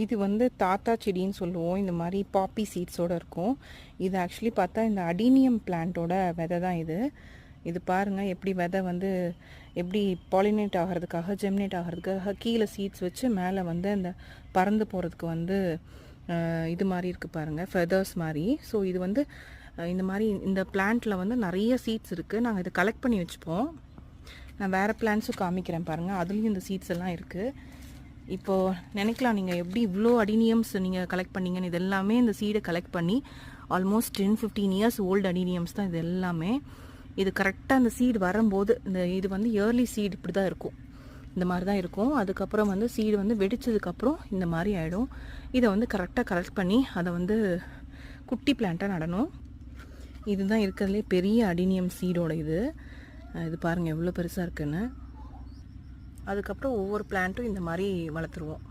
இது வந்து தாத்தா செடின்னு சொல்லுவோம். இந்த மாதிரி பாப்பி சீட்ஸோடு இருக்கும். இது ஆக்சுவலி பார்த்தா இந்த அடீனியம் பிளான்ட்டோட விதை தான் இது. இது பாருங்கள் எப்படி விதை வந்து எப்படி பாலினேட் ஆகிறதுக்காக ஜெமினேட் ஆகிறதுக்காக கீழே சீட்ஸ் வச்சு மேலே வந்து அந்த பறந்து போகிறதுக்கு வந்து இது மாதிரி இருக்குது பாருங்கள், ஃபெதர்ஸ் மாதிரி. ஸோ இது வந்து இந்த மாதிரி இந்த பிளான்ட்டில் வந்து நிறைய சீட்ஸ் இருக்குது. நாங்கள் இதை கலெக்ட் பண்ணி வச்சுப்போம். நான் வேறு பிளான்ட்ஸும் காமிக்கிறேன் பாருங்கள், அதுலேயும் இந்த சீட்ஸ் எல்லாம் இருக்குது. இப்போது நினைக்கலாம் நீங்கள் எப்படி இவ்வளோ அடீனியம்ஸ் நீங்கள் கலெக்ட் பண்ணிங்கன்னு. இது எல்லாமே இந்த சீடை கலெக்ட் பண்ணி ஆல்மோஸ்ட் 10-15 இயர்ஸ் ஓல்டு அடீனியம்ஸ் தான் இது எல்லாமே. இது கரெக்டாக அந்த சீடு வரும்போது இது வந்து இயர்லி சீடு இப்படி தான் இருக்கும், இந்த மாதிரி தான் இருக்கும். அதுக்கப்புறம் வந்து சீடு வந்து வெடிச்சதுக்கப்புறம் இந்த மாதிரி ஆகிடும். இதை வந்து கரெக்டாக கலெக்ட் பண்ணி அதை வந்து குட்டி பிளான்ட்டாக நடணும். இதுதான் இருக்கிறதுலே பெரிய அடீனியம் சீடோட இது பாருங்கள் எவ்வளோ பெருசாக இருக்குன்னு. அதுக்கப்புறம் ஒவ்வொரு பிளான்ட்டும் இந்த மாதிரி வளர்த்துருவோம்.